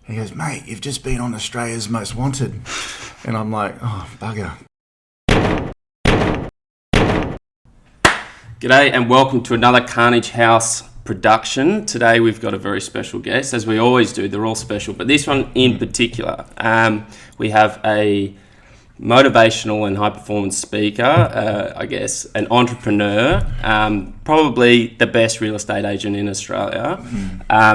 He goes, mate, you've just been on Australia's Most Wanted. And I'm like, oh, bugger. G'day and welcome to another Carnage House production. Today we've got a very special guest, as we always do. They're all special, but this one in particular, we have a motivational and high performance speaker, an entrepreneur, probably the best real estate agent in Australia.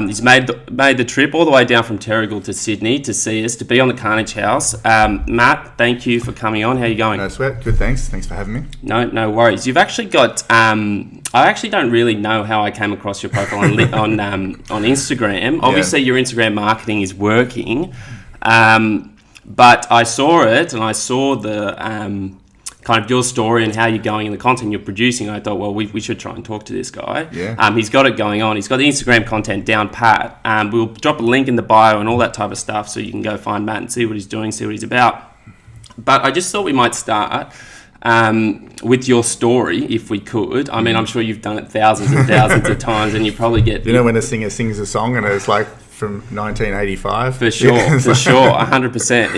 He's made the trip all the way down from Terrigal to Sydney to see us, to be on the Carnage House. Matt, thank you for coming on. How are you going? No sweat. Good, thanks. Thanks for having me. No worries. You've actually got... I actually don't really know how I came across your profile on Instagram. Obviously, your Instagram marketing is working. But I saw it, and I saw the kind of your story and how you're going and the content you're producing. I thought, well, we should try and talk to this guy. Yeah. He's got it going on. He's got the Instagram content down pat. We'll drop a link in the bio and all that type of stuff, so you can go find Matt and see what he's doing, see what he's about. But I just thought we might start with your story, if we could. I mean, I'm sure you've done it thousands and thousands of times, and you probably get... You know when a singer sings a song and it's like... from 1985. For sure, 100%.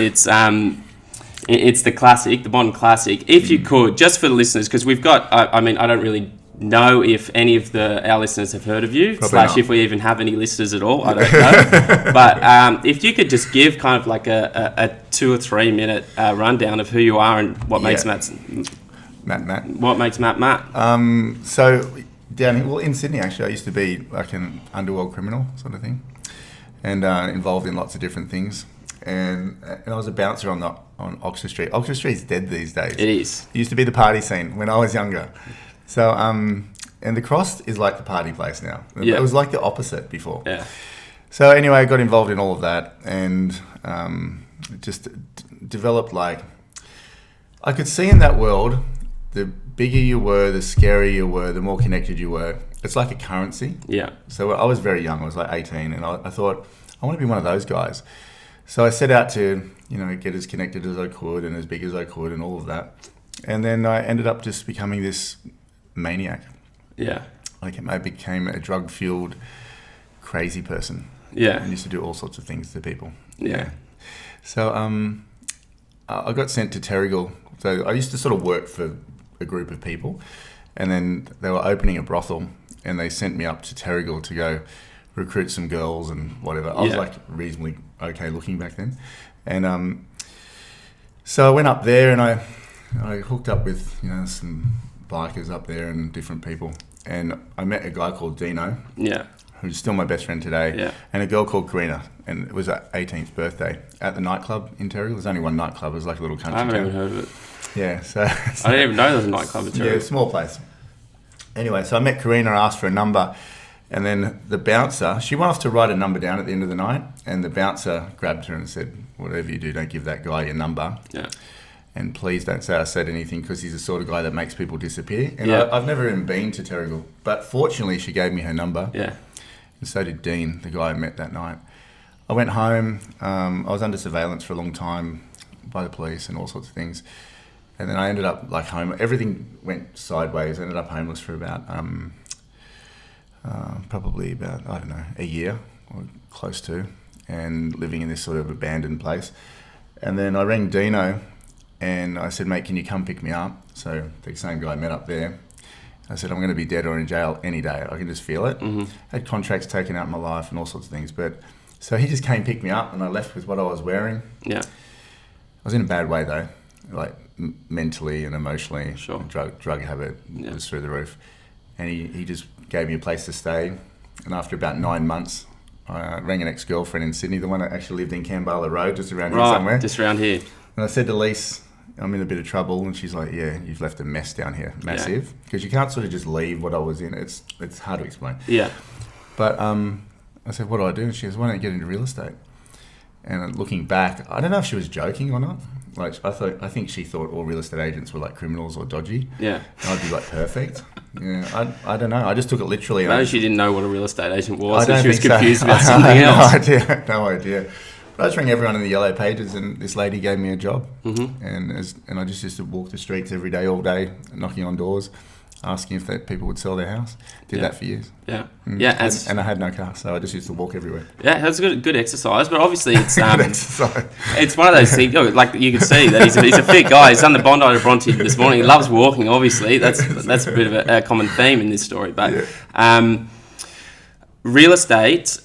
It's the classic, the modern classic. If you could, just for the listeners, because we've got, I don't really know if any of our listeners have heard of you, Probably not. if we even have any listeners at all, I don't know. But if you could just give kind of like a 2 or 3 minute rundown of who you are and what makes Matt. What makes Matt? So down here, in Sydney actually, I used to be like an underworld criminal sort of thing. And involved in lots of different things, and I was a bouncer on Oxford Street. Oxford Street's dead these days. It is. It used to be the party scene when I was younger. So and the Cross is like the party place now. Yeah. It was like the opposite before. Yeah. So anyway, I got involved in all of that, and just developed like I could see in that world. The bigger you were, the scarier you were, the more connected you were. It's like a currency. Yeah. So I was very young. I was like 18, and I thought I want to be one of those guys. So I set out to, get as connected as I could and as big as I could and all of that. And then I ended up just becoming this maniac. Yeah. Like I became a drug-fueled, crazy person. Yeah. And used to do all sorts of things to people. Yeah. So I got sent to Terrigal. So I used to sort of work for a group of people, and then they were opening a brothel. And they sent me up to Terrigal to go recruit some girls and whatever. I was like reasonably okay looking back then. And so I went up there and I hooked up with, some bikers up there and different people. And I met a guy called Dino. Yeah. Who's still my best friend today. Yeah. And a girl called Karina. And it was her 18th birthday at the nightclub in Terrigal. There's only one nightclub. It was like a little country town. I haven't even heard of it. Yeah. So I didn't even know there was a nightclub in Terrigal. Yeah, small place. Anyway, so I met Karina, asked for a number, and then the bouncer, she went off to write a number down at the end of the night, and the bouncer grabbed her and said, whatever you do, don't give that guy your number. Yeah. And please don't say I said anything, because he's the sort of guy that makes people disappear. And Yeah. I've never even been to Terrigal, but fortunately she gave me her number. Yeah. And so did Dean, the guy I met that night. I went home. I was under surveillance for a long time by the police and all sorts of things. And then I ended up like home. Everything went sideways. I ended up homeless for about, probably about, a year or close to, and living in this sort of abandoned place. And then I rang Dino and I said, mate, can you come pick me up? So the same guy I met up there. I said, I'm going to be dead or in jail any day. I can just feel it. Mm-hmm. Had contracts taken out of my life and all sorts of things. But so he just came pick me up, and I left with what I was wearing. Yeah. I was in a bad way though, like mentally and emotionally. Sure. Drug habit was through the roof, and he just gave me a place to stay. And after about 9 months, I rang an ex-girlfriend in Sydney, the one that actually lived in Kambala Road, just around here somewhere. Just around here. And I said to Lise, I'm in a bit of trouble, and she's like, yeah, you've left a mess down here, massive, because you can't sort of just leave what I was in. It's hard to explain. Yeah. But I said, what do I do? And she goes, why don't you get into real estate? And looking back, I don't know if she was joking or not. Like I think she thought all real estate agents were like criminals or dodgy. Yeah. And I'd be like perfect. Yeah. I don't know. I just took it literally. Maybe she didn't know what a real estate agent was, I don't she was think so. confused about something else. No idea. But I just rang everyone in the yellow pages, and this lady gave me a job. Mm-hmm. And I just used to walk the streets every day, all day, knocking on doors. asking if people would sell their house. Did that for years. Yeah. Mm. Yeah. And I had no car, so I just used to walk everywhere. Yeah, that's good exercise, but obviously it's Exercise. it's one of those things. Like you can see that he's a fit guy. He's done the Bondi to Bronte this morning. He loves walking. Obviously, that's a bit of a common theme in this story. But real estate.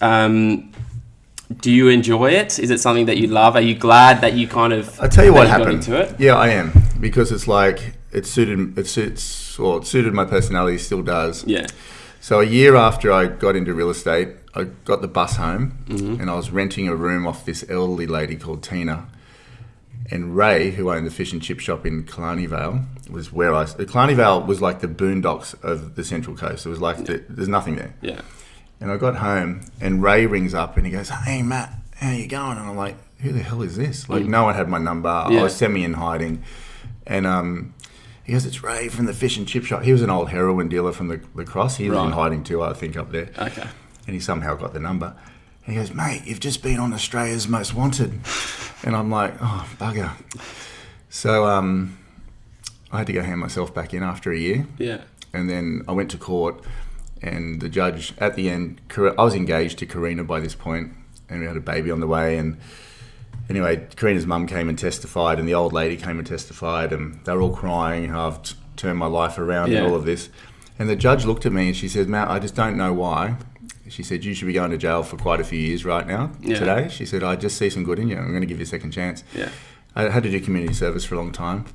Do you enjoy it? Is it something that you love? Are you glad that you kind of? I tell you what got happened. into it? Yeah, I am, because it's like it suited my personality. Still does. Yeah. So a year after I got into real estate, I got the bus home, and I was renting a room off this elderly lady called Tina. And Ray, who owned the fish and chip shop in Killarney Vale, was where Killarney Vale was like the boondocks of the Central Coast. It was like there's nothing there. Yeah. And I got home, and Ray rings up, and he goes, "Hey, Matt, how you going?" And I'm like, "Who the hell is this?" Like, no one had my number. I was semi in hiding. And he goes, "It's Ray from the fish and chip shop." He was an old heroin dealer from the Cross. He was in hiding too, I think, up there. Okay. And he somehow got the number. And he goes, "Mate, you've just been on Australia's Most Wanted." And I'm like, "Oh, bugger." So I had to go hand myself back in after a year. Yeah. And then I went to court. And the judge, at the end, I was engaged to Karina by this point, and we had a baby on the way. And anyway, Karina's mum came and testified, and the old lady came and testified, and they were all crying how I've turned my life around and all of this. And the judge looked at me and she said, "Matt, I just don't know why." She said, "You should be going to jail for quite a few years right now, today." She said, "I just see some good in you. I'm going to give you a second chance." Yeah. I had to do community service for a long time,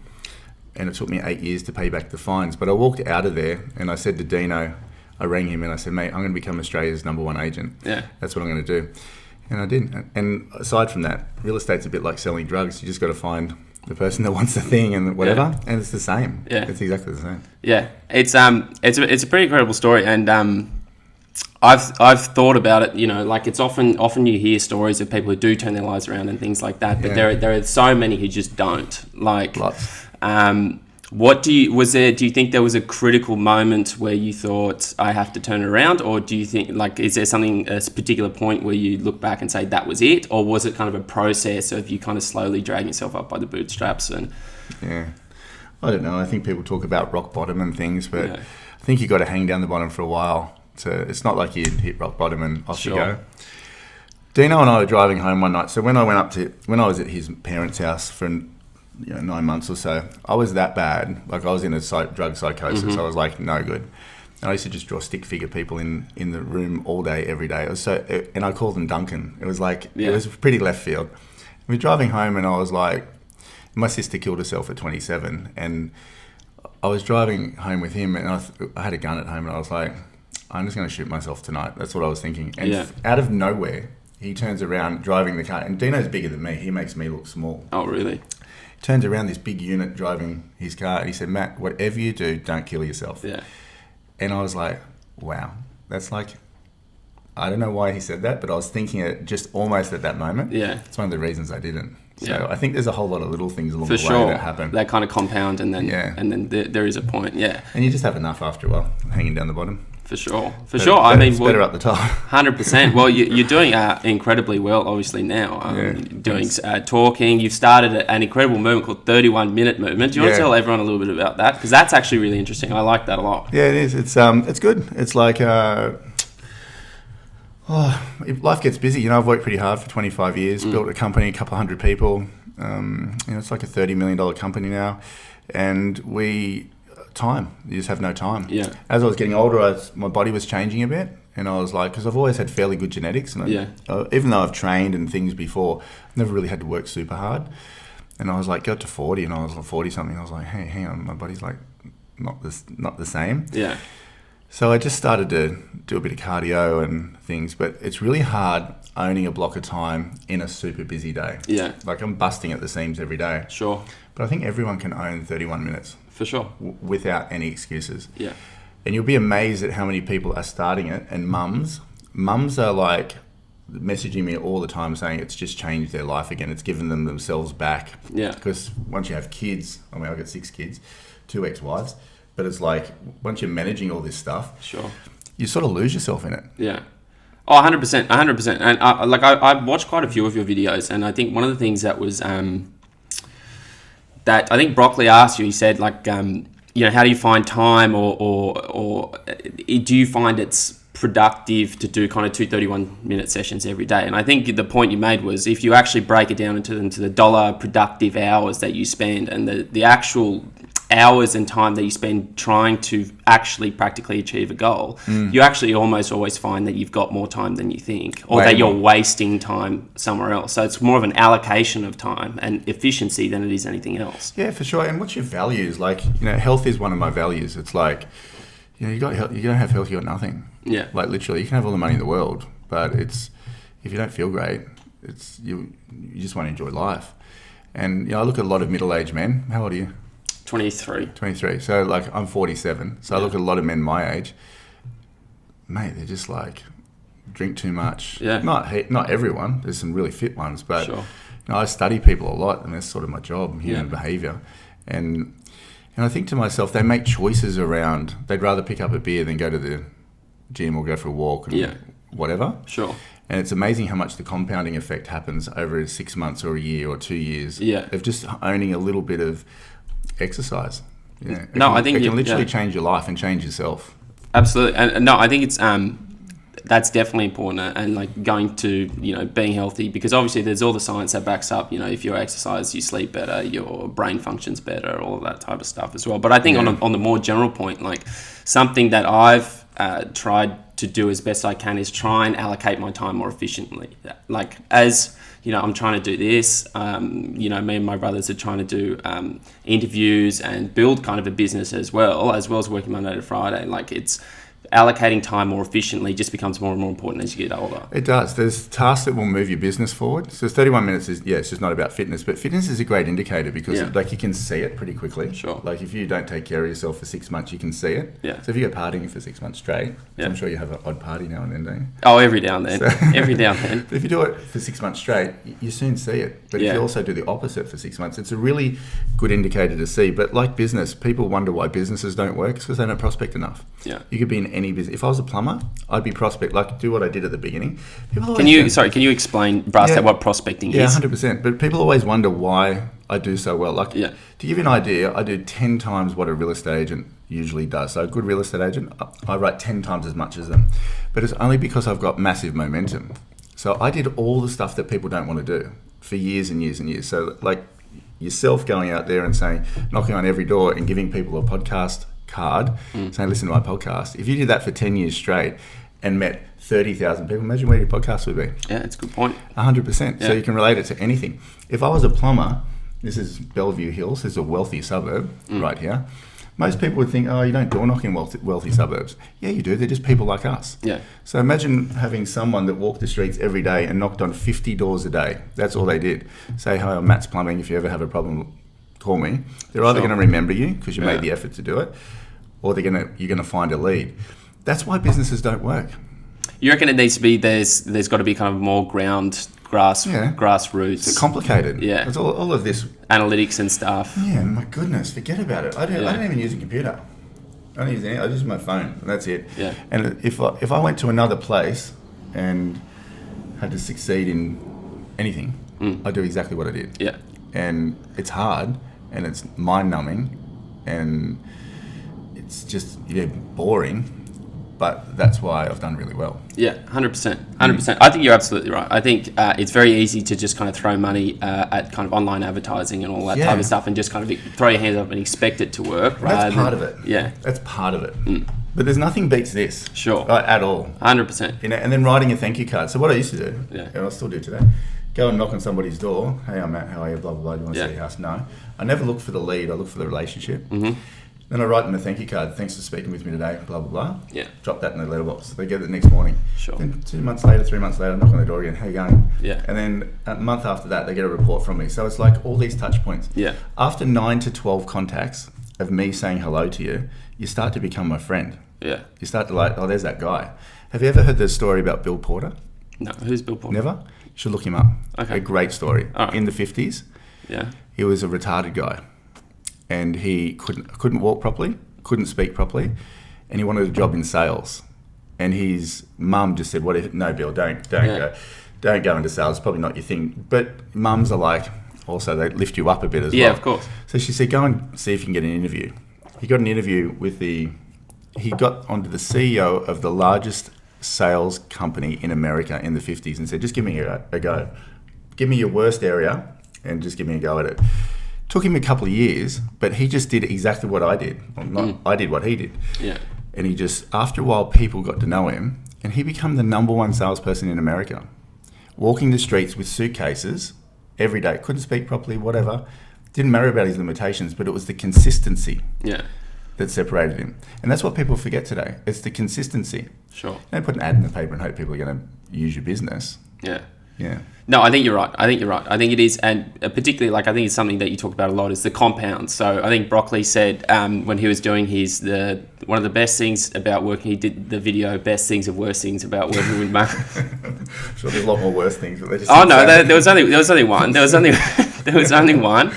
and it took me 8 years to pay back the fines. But I walked out of there, and I said to Dino, I rang him and I said, "Mate, I'm going to become Australia's #1 agent. Yeah. That's what I'm going to do." And I did. And aside from that, real estate's a bit like selling drugs. You just got to find the person that wants the thing and whatever, and it's the same. Yeah. It's exactly the same. Yeah. It's a pretty incredible story, and I've thought about it. You know, like it's often you hear stories of people who do turn their lives around and things like that, but there are so many who just don't. Like, Lots. do you think there was a critical moment where you thought, I have to turn it around? Or do you think, like, is there a particular point where you look back and say that was it? Or was it kind of a process of you kind of slowly dragging yourself up by the bootstraps? Yeah. I don't know. I think people talk about rock bottom and things, but I think you got to hang down the bottom for a while. So it's not like you hit rock bottom and off you go. Dino and I were driving home one night. So when I was at his parents' house for 9 months or so, I was that bad. Like, I was in a drug psychosis. I was like, no good. And I used to just draw stick figure people in the room all day, every day. It was and I called them Duncan. It was like, it was pretty left field. We were driving home, and I was like, my sister killed herself at 27, and I was driving home with him, and I had a gun at home, and I was like, I'm just going to shoot myself tonight. That's what I was thinking. And out of nowhere, he turns around driving the car, and Dino's bigger than me. He makes me look small. Oh, really? Turns around, this big unit driving his car, and he said, "Matt, whatever you do, don't kill yourself." Yeah. And I was like, wow, that's like, I don't know why he said that, but I was thinking it just almost at that moment. Yeah. It's one of the reasons I didn't. So I think there's a whole lot of little things along For the way sure. that happen. They kind of compound, and then there is a point. Yeah. And you just have enough after a while, hanging down the bottom. For sure. It's better up the top. 100%. Well, you're doing incredibly well, obviously, now. Doing talking. You've started an incredible movement called 31 Minute Movement. Do you want to tell everyone a little bit about that? Because that's actually really interesting. I like that a lot. Yeah, it is. It's good. It's like, life gets busy. I've worked pretty hard for 25 years, built a company, a couple hundred people. It's like a $30 million company now. And time. You just have no time. Yeah. As I was getting older, my body was changing a bit, and I was like, because I've always had fairly good genetics, and even though I've trained and things before, I've never really had to work super hard. And I was like, got to 40, and I was like 40 something. I was like, hey, hang on, my body's like not the same. Yeah. So I just started to do a bit of cardio and things, but it's really hard owning a block of time in a super busy day. Yeah. Like, I'm busting at the seams every day. Sure. But I think everyone can own 31 minutes. For sure. Without any excuses. Yeah. And you'll be amazed at how many people are starting it. And mums are like messaging me all the time saying it's just changed their life again. It's given them themselves back. Yeah. Because once you have kids, I've got 6 kids, 2 ex-wives, but it's like, once you're managing all this stuff, sure, you sort of lose yourself in it. Yeah. Oh, 100%. And I watched quite a few of your videos, and I think one of the things that was... that I think Broccoli asked you, he said, like, how do you find time, or do you find it's productive to do kind of 2 31-minute sessions every day? And I think the point you made was, if you actually break it down into the dollar productive hours that you spend, and the actual hours and time that you spend trying to actually practically achieve a goal, you actually almost always find that you've got more time than you think, or that you're wasting time somewhere else. So it's more of an allocation of time and efficiency than it is anything else. Yeah, for sure. And what's your values? Like, health is one of my values. It's like, you don't have health, you got nothing. Yeah. Like, literally, you can have all the money in the world, but if you don't feel great, you just want to enjoy life. And I look at a lot of middle-aged men. How old are you? 23. 23. So, like, I'm 47. So I look at a lot of men my age. Mate, they're just like, drink too much. Yeah. Not everyone. There's some really fit ones, but sure. I study people a lot, and that's sort of my job, human behaviour. And I think to myself, they make choices around, they'd rather pick up a beer than go to the gym or go for a walk and whatever. Sure. And it's amazing how much the compounding effect happens over 6 months or a year or 2 years of just owning a little bit of exercise. Yeah. I think it can literally change your life and change yourself. Absolutely. And no, I think it's that's definitely important, and like going to being healthy, because obviously there's all the science that backs up, if you exercise, you sleep better, your brain functions better, all of that type of stuff as well. But I think on the more general point, like something that I've tried to do as best I can is try and allocate my time more efficiently. Like, as I'm trying to do this, me and my brothers are trying to do interviews and build kind of a business as well as working Monday to Friday. Like, it's allocating time more efficiently just becomes more and more important as you get older. It does. There's tasks that will move your business forward. So 31 minutes is, it's just not about fitness, but fitness is a great indicator because you can see it pretty quickly. Sure. Like, if you don't take care of yourself for 6 months, you can see it. Yeah. So if you go partying for 6 months straight, I'm sure you have an odd party now and then, don't you? Oh, every now and then. Every now and then. But if you do it for 6 months straight, you soon see it. But if you also do the opposite for 6 months, it's a really good indicator to see. But like business, people wonder why businesses don't work. It's because they don't prospect enough. Yeah. You could be in any business. If I was a plumber, I'd be prospect, like do what I did at the beginning. Can you explain, Brass, what prospecting is? Yeah, 100%. But people always wonder why I do so well. Like, to give you an idea, I do 10 times what a real estate agent usually does. So a good real estate agent, I write 10 times as much as them. But it's only because I've got massive momentum. So I did all the stuff that people don't want to do for years and years and years. So like yourself going out there and saying, knocking on every door and giving people a podcast card, saying, listen to my podcast. If you did that for 10 years straight and met 30,000 people, imagine where your podcast would be. Yeah, that's a good point. 100%. Yeah. So you can relate it to anything. If I was a plumber, this is Bellevue Hills, this is a wealthy suburb right here. Most people would think, you don't door knock in wealthy suburbs. Yeah, you do. They're just people like us. Yeah. So imagine having someone that walked the streets every day and knocked on 50 doors a day. That's all they did. Say, hi, I'm Matt's Plumbing. If you ever have a problem, call me. They're either going to remember you because you made the effort to do it, or you're going to find a lead. That's why businesses don't work. You reckon it needs to be, there's got to be kind of more grassroots. It's complicated. Yeah. It's all of this. Analytics and stuff. Yeah, my goodness, forget about it. I don't even use a computer. I don't use any. I use my phone, and that's it. Yeah. And if I went to another place and had to succeed in anything, I'd do exactly what I did. Yeah. And it's hard, and it's mind-numbing, and it's just boring. But that's why I've done really well. Yeah, 100%. 100%. I think you're absolutely right. I think it's very easy to just kind of throw money at kind of online advertising and all that type of stuff and just kind of throw your hands up and expect it to work. That's part of it. Yeah. That's part of it. But there's nothing beats this. Sure. At all. 100%. And then writing a thank you card. So what I used to do, and I still do today, go and knock on somebody's door. Hey, I'm Matt. How are you? Blah, blah, blah. Do you want to see your house? No. I never look for the lead. I look for the relationship. Mm-hmm. Then I write them a thank you card. Thanks for speaking with me today, blah, blah, blah. Yeah. Drop that in the letterbox. They get it the next morning. Sure. Then 2 months later, 3 months later, I knock on the door again. How you going? Yeah. And then a month after that, they get a report from me. So it's like all these touch points. Yeah. After 9 to 12 contacts of me saying hello to you, you start to become my friend. Yeah. You start to like, there's that guy. Have you ever heard the story about Bill Porter? No. Who's Bill Porter? Never? You should look him up. Okay. A great story. All right. In the 50s, he was a retarded guy. And he couldn't walk properly, couldn't speak properly, and he wanted a job in sales. And his mum just said, no, Bill, don't go into sales. It's probably not your thing. But mums are like, also, they lift you up a bit as well. Yeah, of course. So she said, go and see if you can get an interview. he got an interview with he got onto the CEO of the largest sales company in America in the 50s and said, just give me a go. Give me your worst area and just give me a go at it. Took him a couple of years, but he just did exactly what I did. Well, I did what he did. Yeah. And he just, after a while, people got to know him, and he became the number one salesperson in America. Walking the streets with suitcases every day, couldn't speak properly, whatever. Didn't matter about his limitations, but it was the consistency that separated him. And that's what people forget today. It's the consistency. Sure. Don't put an ad in the paper and hope people are going to use your business. Yeah. Yeah. No, I think you're right. I think it is, and particularly, like, I think it's something that you talk about a lot is the compound. So I think Broccoli said when he was doing one of the best things about working, he did the video "Best Things and Worst Things About Working with Mark." Sure, there's a lot more worse things, but they just. Oh no, there was only one. There was only one.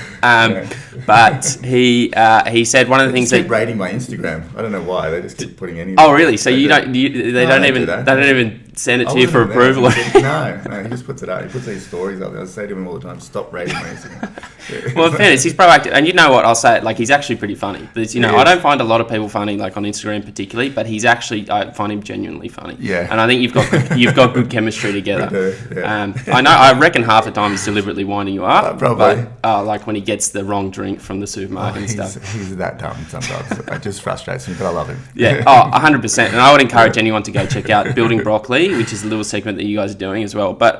But he said one of the things keep rating my Instagram. I don't know why they just keep putting any. Oh really? So they don't even send it to you for approval. No, he just puts it out. He puts these stories up there. I say to him all the time, stop rating my Instagram. Well, in fairness, he's proactive, and you know what? I'll say it, like, he's actually pretty funny. But I don't find a lot of people funny, like on Instagram particularly, but I find him genuinely funny. Yeah. And I think you've got good chemistry together. We do, yeah. I reckon half the time he's deliberately winding you up. Probably. But, like when he gets the wrong drink from the supermarket and stuff. He's that dumb sometimes. It just frustrates me, but I love him. Yeah. Oh, 100%. And I would encourage anyone to go check out Building Broccoli, which is a little segment that you guys are doing as well. But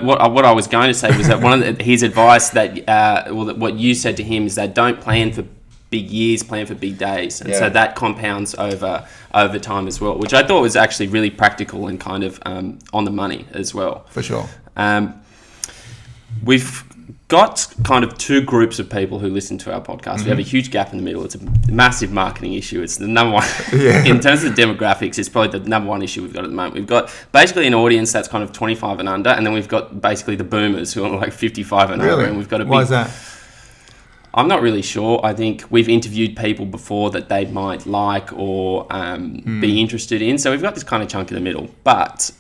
what I was going to say was that his advice what you said to him is that don't plan for big years, plan for big days, and so that compounds over time as well, which I thought was actually really practical and kind of on the money as well. For sure. We've got kind of two groups of people who listen to our podcast. We have a huge gap in the middle. It's a massive marketing issue. It's the number one in terms of the demographics. It's probably the number one issue we've got at the moment. We've got basically an audience that's kind of 25 and under, and then we've got basically the boomers who are like 55 and over. And we've got Why is that? I'm not really sure. I think we've interviewed people before that they might like or be interested in. So we've got this kind of chunk in the middle. But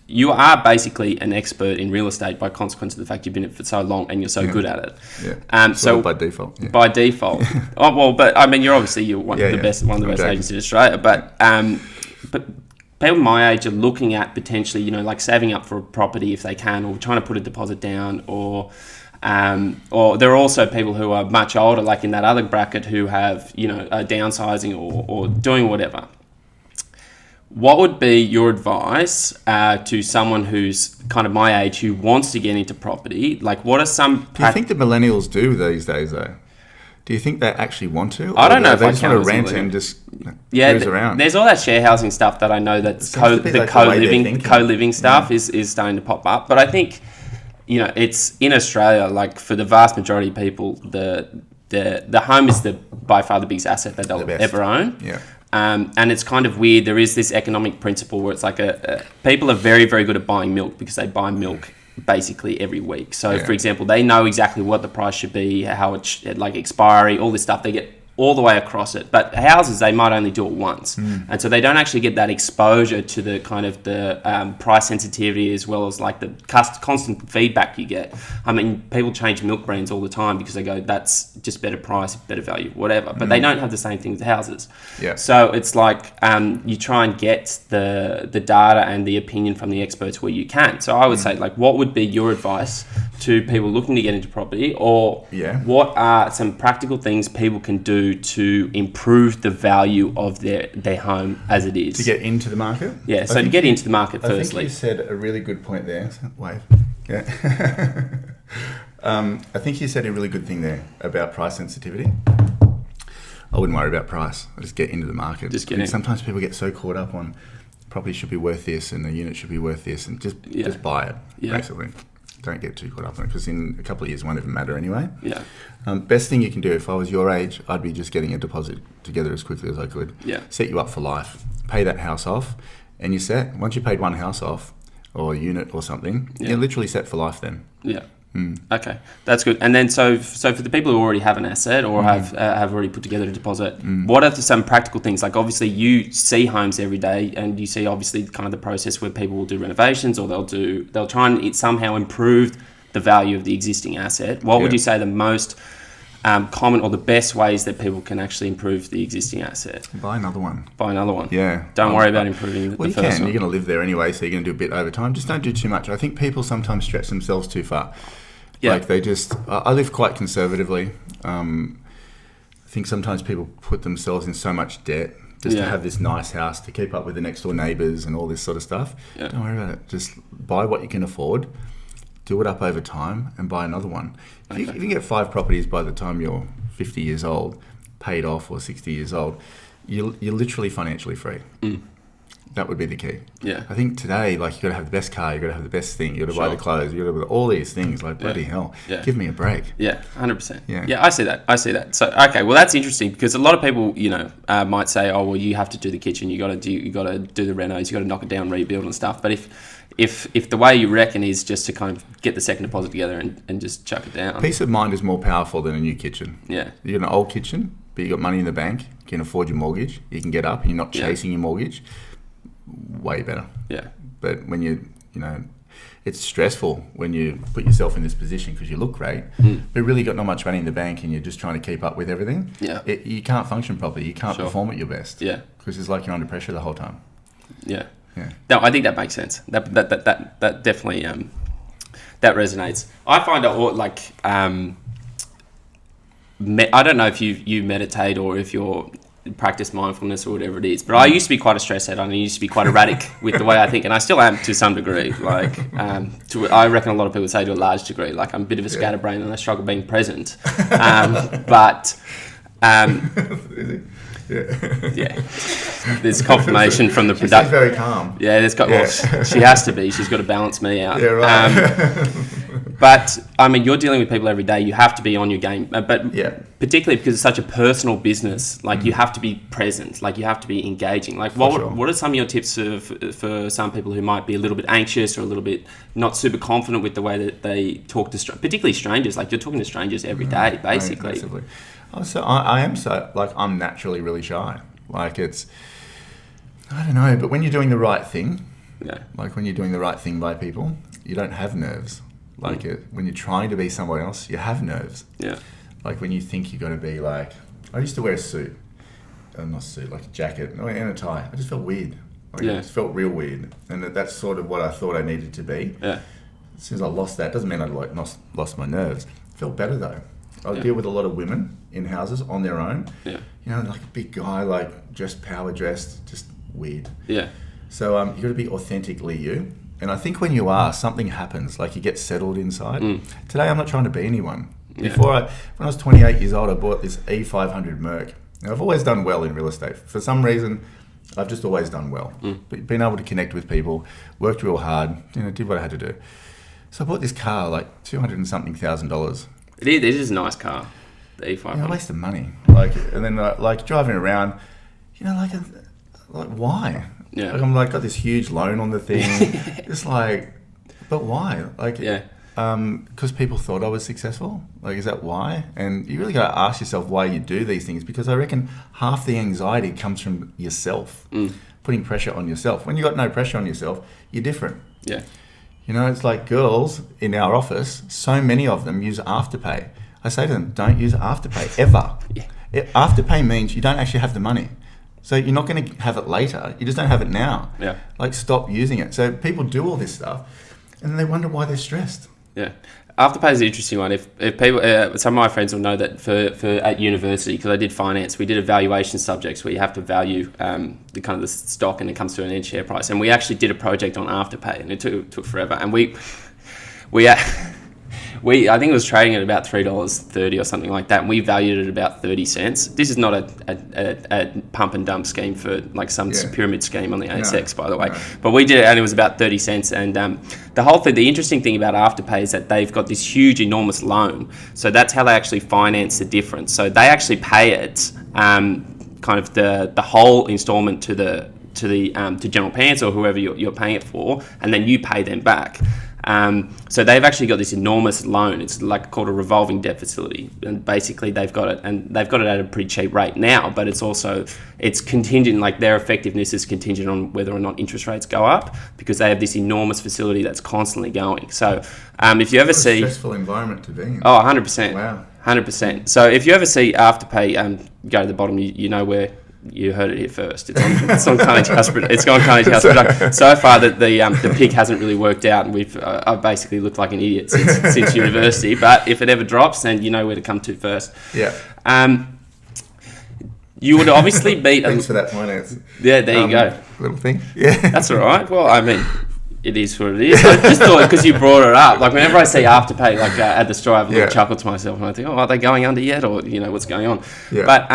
you are basically an expert in real estate by consequence of the fact you've been in it for so long and you're so good at it. Yeah. So by default. Yeah. By default. Oh well, but I mean, you're one of the best agents in Australia. But people my age are looking at potentially, like saving up for a property if they can, or trying to put a deposit down, or there are also people who are much older, like in that other bracket, who have downsizing or doing whatever. What would be your advice to someone who's kind of my age who wants to get into property? Like, what are some... Do you think the millennials do these days, though? Do you think they actually want to? I don't know if they I just want to rent and just cruise around? There's all that share housing stuff that I know that's co-living stuff is starting to pop up. But I think, it's in Australia, like for the vast majority of people, the home is by far the biggest asset that they'll ever own. Yeah. And it's kind of weird. There is this economic principle where it's like people are very, very good at buying milk because they buy milk basically every week. So, for example, they know exactly what the price should be, how it's like expiry, all this stuff. They get all the way across it. But houses, they might only do it once. And so they don't actually get that exposure to the kind of the price sensitivity as well as like the constant feedback you get. I mean, people change milk brands all the time because they go, that's just better price, better value, whatever. But they don't have the same thing with houses. Yeah. So it's like you try and get the data and the opinion from the experts where you can. So I would say, like, what would be your advice to people looking to get into property, or what are some practical things people can do to improve the value of their home as it is? To get into the market? Yeah, so to get into the market firstly. I think you said a really good point there. Wave. Yeah. I think you said a really good thing there about price sensitivity. I wouldn't worry about price. I just get into the market. Just get in. Sometimes people get so caught up on property should be worth this and the unit should be worth this, and just buy it, basically. Don't get too caught up on it, because in a couple of years it won't even matter anyway. Yeah. Best thing you can do, if I was your age, I'd be just getting a deposit together as quickly as I could. Yeah. Set you up for life. Pay that house off, and you're set. Once you paid one house off, or a unit or something, you're literally set for life then. Yeah. Okay, that's good. And then so for the people who already have an asset or have already put together a deposit, what are some practical things? Like, obviously you see homes every day, and you see obviously kind of the process where people will do renovations, or they'll try and somehow improve the value of the existing asset. What would you say the most common or the best ways that people can actually improve the existing asset? Buy another one. Buy another one. Yeah. Don't worry about improving the Well, you first can. one. You're going to live there anyway, so you're going to do a bit over time. Just don't do too much. I think people sometimes stretch themselves too far. Yeah. Like they just... I live quite conservatively. I think sometimes people put themselves in so much debt just to have this nice house, to keep up with the next door neighbours and all this sort of stuff. Yeah. Don't worry about it. Just buy what you can afford, do it up over time, and buy another one. If you can get 5 properties by the time you're 50 years old, paid off, or 60 years old, you're literally financially free. That would be the key. Yeah. I think today, like, you got to have the best car, you got to have the best thing, you got to buy the clothes, you got to do all these things. Like, bloody hell, give me a break. Yeah, 100%. Yeah. I see that. So, okay, well, that's interesting because a lot of people, might say, oh, well, you have to do the kitchen, you got to do the renos, you got to knock it down, rebuild and stuff. But if the way you reckon is just to kind of get the second deposit together and just chuck it down. Peace of mind is more powerful than a new kitchen. Yeah. You got an old kitchen, but you got money in the bank, you can afford your mortgage, you can get up, and you're not chasing your mortgage. Way better. Yeah. But when it's stressful when you put yourself in this position because you look great, but really got not much money in the bank and you're just trying to keep up with everything. Yeah. You can't function properly. You can't perform at your best. Yeah. Because it's like you're under pressure the whole time. Yeah. Yeah. No, I think that makes sense. That definitely that resonates. I find it all like I don't know if you meditate or if you're practice mindfulness or whatever it is, but I used to be quite a stress head and I used to be quite erratic with the way I think, and I still am to some degree. Like I reckon a lot of people say to a large degree, like I'm a bit of a scatterbrain and I struggle being present. But there's confirmation from the production. She's very calm. Yeah, well, she has to be. She's got to balance me out. Yeah, right. But I mean, you're dealing with people every day. You have to be on your game. But particularly because it's such a personal business, like you have to be present. Like you have to be engaging. Like what are some of your tips for some people who might be a little bit anxious or a little bit not super confident with the way that they talk to particularly strangers? Like you're talking to strangers every day, basically. Massively. So I am I'm naturally really shy. Like I don't know, but when you're doing the right thing, like when you're doing the right thing by people, you don't have nerves. Like when you're trying to be someone else, you have nerves. Yeah. Like when you think you're going to be like, I used to wear a suit, not a suit, like a jacket and a tie. I just felt weird. Like it just felt real weird, and that's sort of what I thought I needed to be. Yeah. As soon as I lost that, doesn't mean I lost my nerves. It felt better though. I deal with a lot of women in houses on their own. Yeah. Like a big guy, like power dressed, just weird. Yeah. So you got to be authentically you. And I think when you are, something happens. Like you get settled inside. Today, I'm not trying to be anyone. Yeah. When I was 28 years old, I bought this E500 Merc. Now, I've always done well in real estate. For some reason, I've just always done well. But been able to connect with people, worked real hard, did what I had to do. So I bought this car, like $200 and something thousand. It is a nice car, the E500. A waste of money. And then driving around, like why? Yeah. Like I'm got this huge loan on the thing. It's but why? Because people thought I was successful. Like, is that why? And you really got to ask yourself why you do these things, because I reckon half the anxiety comes from yourself, putting pressure on yourself. When you got no pressure on yourself, you're different. Yeah. It's like girls in our office, so many of them use Afterpay. I say to them, don't use Afterpay, ever. Afterpay means you don't actually have the money. So you're not going to have it later. You just don't have it now. Yeah. Stop using it. So people do all this stuff, and then they wonder why they're stressed. Yeah. Afterpay is an interesting one. If people, some of my friends will know that for at university, because I did finance, we did evaluation subjects where you have to value the kind of the stock, and it comes to an end share price. And we actually did a project on Afterpay, and it took forever. And I think it was trading at about $3.30 or something like that, and we valued it at about 30 cents. This is not a pump and dump scheme for some pyramid scheme on the ASX, by the way. No. But we did it, and it was about 30 cents. And the interesting thing about Afterpay is that they've got this huge, enormous loan. So that's how they actually finance the difference. So they actually pay it, kind of the whole installment to General Pants or whoever you're paying it for, and then you pay them back. So they've actually got this enormous loan. It's called a revolving debt facility, and basically they've got it at a pretty cheap rate now. But it's contingent. Their effectiveness is contingent on whether or not interest rates go up, because they have this enormous facility that's constantly going. So if you ever see stressful environment to be in. Oh, 100%. Wow. 100%. So if you ever see Afterpay, go to the bottom. You know where you heard it here first. It's on Carnage House. It's on Carnage House production. So far, the pick hasn't really worked out, and I've basically looked like an idiot since university. But if it ever drops, then you know where to come to first. Yeah. You would obviously beat. Thanks for that finance. Yeah, there you go. Little thing. Yeah. That's all right. Well, I mean, it is what it is. I just thought because you brought it up, like whenever I see Afterpay, like at the store, I have a little chuckle to myself, and I think, oh, are they going under yet, or what's going on? Yeah. But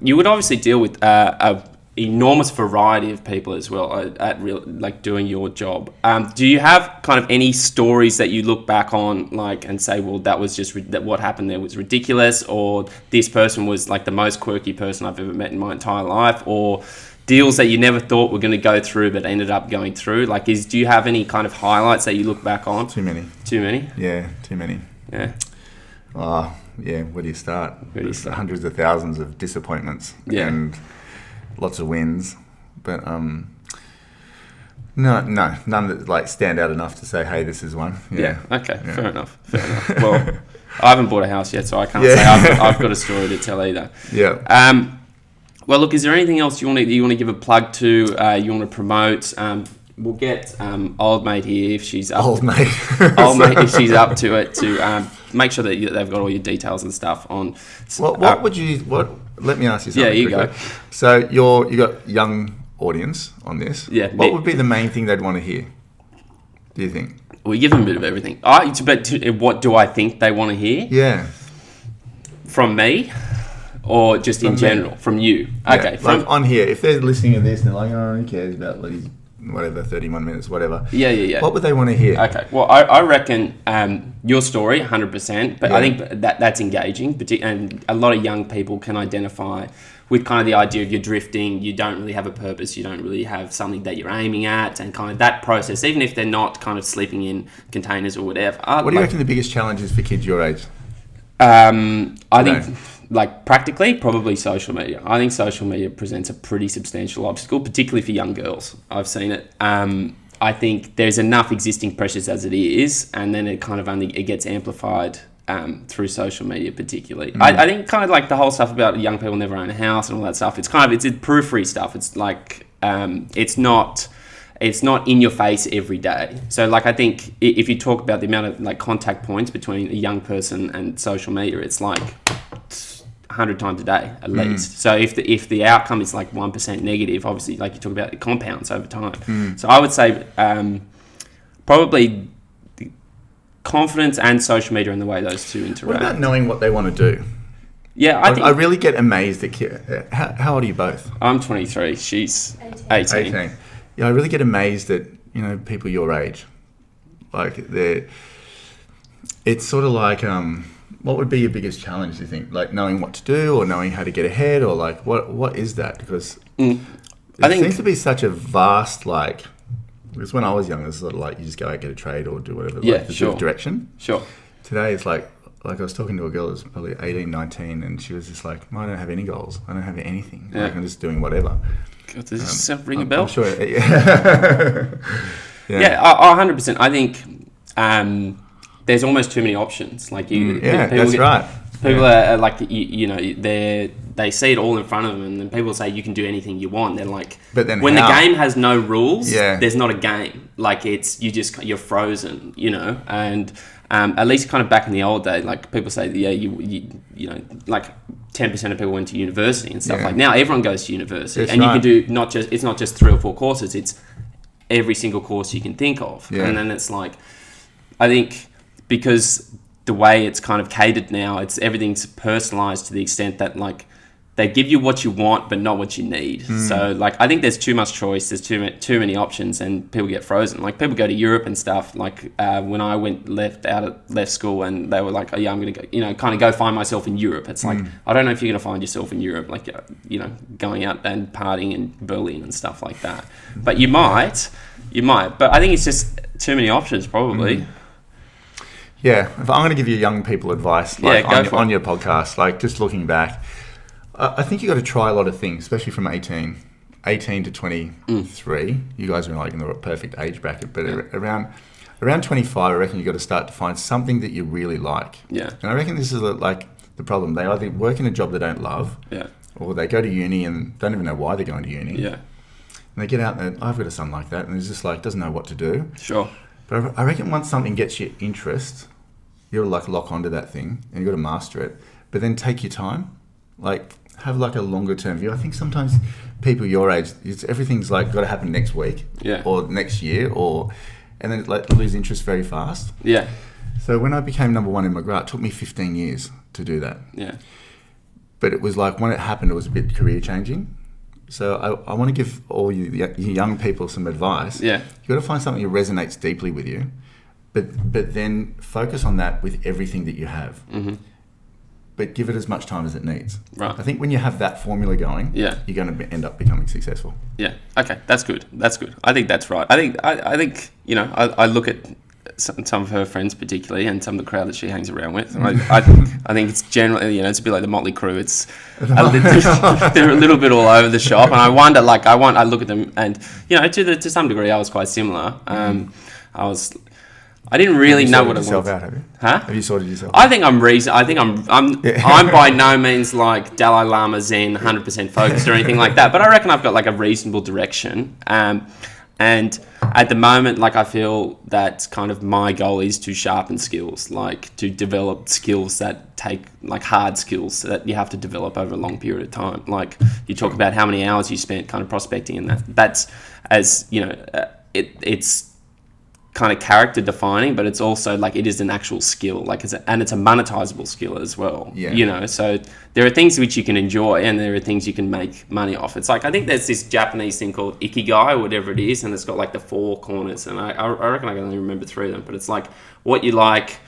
you would obviously deal with a enormous variety of people as well at doing your job. Do you have kind of any stories that you look back on and say, well, that was just that what happened there was ridiculous, or this person was like the most quirky person I've ever met in my entire life, or deals that you never thought were going to go through but ended up going through? Do you have any kind of highlights that you look back on? Too many. Yeah, too many. Yeah. Yeah, where do you start? There's hundreds of thousands of disappointments and lots of wins, but no, none that stand out enough to say, hey, this is one. Okay, fair enough. Well, I haven't bought a house yet, so I can't say I've got a story to tell either. Well, look, is there anything else you want to give a plug to, you want to promote? We'll get old mate here if she's up. Old mate if she's up to it, to make sure that they've got all your details and stuff on. What would you? Let me ask you something. Yeah, you quickly. go. So you got young audience on this. Yeah. What would be the main thing they'd want to hear? Do you think? We give them a bit of everything. What do I think they want to hear? Yeah. From me, or just in general from you? Okay. Like on here, if they're listening to this and they're like, oh, who cares about these? Whatever, 31 minutes, whatever. Yeah. What would they want to hear? Okay. Well, I reckon your story, 100%, but I think that's engaging, and a lot of young people can identify with kind of the idea of you're drifting, you don't really have a purpose, you don't really have something that you're aiming at, and kind of that process, even if they're not kind of sleeping in containers or whatever. What do you reckon the biggest challenge is for kids your age? I think... practically, probably social media. I think social media presents a pretty substantial obstacle, particularly for young girls. I've seen it. I think there's enough existing pressures as it is, and then it kind of it gets amplified through social media, particularly. I think kind of like the whole stuff about young people never own a house and all that stuff. It's periphery stuff. It's like it's not in your face every day. So I think if you talk about the amount of contact points between a young person and social media, it's 100 times a day at least. So if the outcome is 1% negative, obviously, like you talk about, it compounds over time. So I would say probably confidence and social media and the way those two interact. What about knowing what they want to do? Yeah, I really get amazed at kids. How old are you both? I'm 23. She's 18. Yeah, I really get amazed at people your age. It's sort of like what would be your biggest challenge, do you think? Knowing what to do, or knowing how to get ahead, or what is that? Because it seems to be such a vast because when I was young, it was sort of you just go out, get a trade or do whatever. Sure. Direction. Sure. Today it's like I was talking to a girl that was probably 18, 19, and she was just like, I don't have any goals. I don't have anything. Yeah. I'm just doing whatever. God, does this ring a bell? I'm sure. Yeah, 100%. I think there's almost too many options. That's right. People are they see it all in front of them, and then people say you can do anything you want. They're like, but then when the game has no rules, there's not a game. You're frozen, and at least kind of back in the old day, people say, 10% of people went to university and stuff. Now everyone goes to university, and you can do it's not just 3 or 4 courses, it's every single course you can think of. And then it's I think because the way it's kind of catered now, everything's personalized to the extent that they give you what you want but not what you need. So I think there's too much choice, there's too many options, and people get frozen. People go to Europe and stuff. When I left school, and they were like, oh yeah, I'm gonna go, kind of go find myself in Europe. It's I don't know if you're gonna find yourself in Europe, going out and partying in Berlin and stuff like that. But you might, but I think it's just too many options probably. Yeah, if I'm going to give you young people advice on your podcast, just looking back, I think you got to try a lot of things, especially from 18 to 23. You guys are in the perfect age bracket, but around 25, I reckon you got to start to find something that you really like. Yeah. And I reckon this is the problem. They either work in a job they don't love, Yeah. or they go to uni and don't even know why they're going to uni. Yeah. And they get out and I've got a son like that, and he's just like, doesn't know what to do. Sure. But I reckon once something gets your interest, you'll like lock onto that thing and you've got to master it. But then take your time, like have like a longer term view. I think sometimes people your age, everything's like got to happen next week, Yeah. or next year, and then like lose interest very fast. Yeah. So when I became number one in McGrath, it took me 15 years to do that. Yeah. But it was like when it happened, it was a bit career changing. So I want to give all you young people some advice. Yeah. You've got to find something that resonates deeply with you, but then focus on that with everything that you have. Mm-hmm. But give it as much time as it needs. Right. I think when you have that formula going, Yeah. you're going to end up becoming successful. Yeah. Okay. That's good. That's good. I think that's right. I think you know, I look at some of her friends particularly, and some of the crowd that she hangs around with. And I think it's generally, you know, it's a bit like the Motley Crue. It's they're a little bit all over the shop, and I wonder, like, I look at them, and you know, to some degree, I was quite similar. I didn't really know what I wanted. Out, have you? Huh? Have you sorted yourself? I think I'm I'm by no means like Dalai Lama Zen 100% focused or anything like that, but I reckon I've got like a reasonable direction. And at the moment, like, I feel that kind of my goal is to sharpen skills, like to develop skills that take, like, hard skills that you have to develop over a long period of time. Like, you talk about how many hours you spent kind of prospecting, and that's, as you know, it's kind of character defining, but it's also like it is an actual skill, like it's a monetizable skill as well. Yeah. You know, so there are things which you can enjoy, and there are things you can make money off. It's like, I think there's this Japanese thing called ikigai or whatever it is, and it's got like the 4 corners, and I reckon I can only remember 3 of them, but it's like what you like,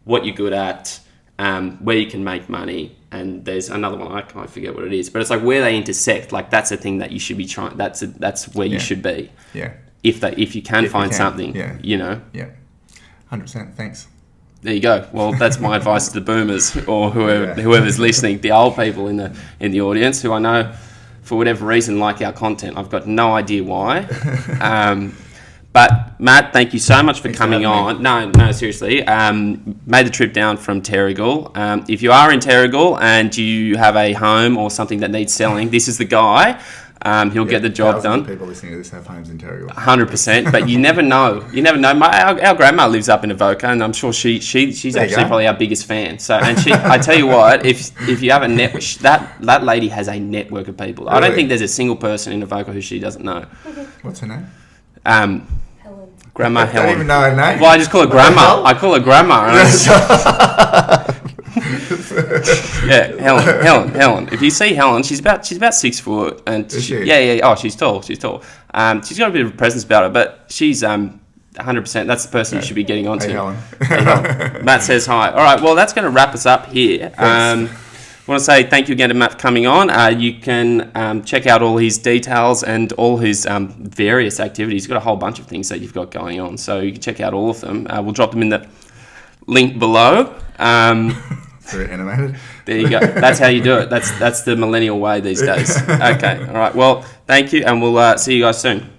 what you're good at, where you can make money, and there's another one, I forget what it is, but it's like where they intersect. Like, that's a thing that you should be trying. That's where you should be. Yeah. If you can find something, yeah. You know. Yeah. 100%. Thanks. There you go. Well, that's my advice to the boomers, or whoever's listening, the old people in the audience, who I know for whatever reason like our content. I've got no idea why. But Matt, thank you so much for coming on. No, seriously. Made the trip down from Terrigal. If you are in Terrigal and you have a home or something that needs selling, this is the guy. He'll get the job done. People listening to this have homes in Terrigal. 100%, but you never know. You never know. Our grandma lives up in Avoca, and I'm sure she's actually probably our biggest fan. So, and I tell you what, if you have a network, that lady has a network of people. Really? I don't think there's a single person in Avoca who she doesn't know. What's her name? Helen. Grandma Helen. I don't even know her name. Well, I just call her Grandma. I call her Grandma. Yeah, Helen. If you see Helen, she's about 6 foot, and yeah. Oh, she's tall. She's got a bit of a presence about her, but she's 100%. That's the person you should be getting onto. Hey, Helen. Matt says hi. All right. Well, that's going to wrap us up here. I want to say thank you again to Matt for coming on. You can check out all his details and all his various activities. He's got a whole bunch of things that you've got going on, so you can check out all of them. We'll drop them in the link below. Very animated. There you go. That's how you do it. That's the millennial way these days. Okay. All right. Well, thank you, and we'll see you guys soon.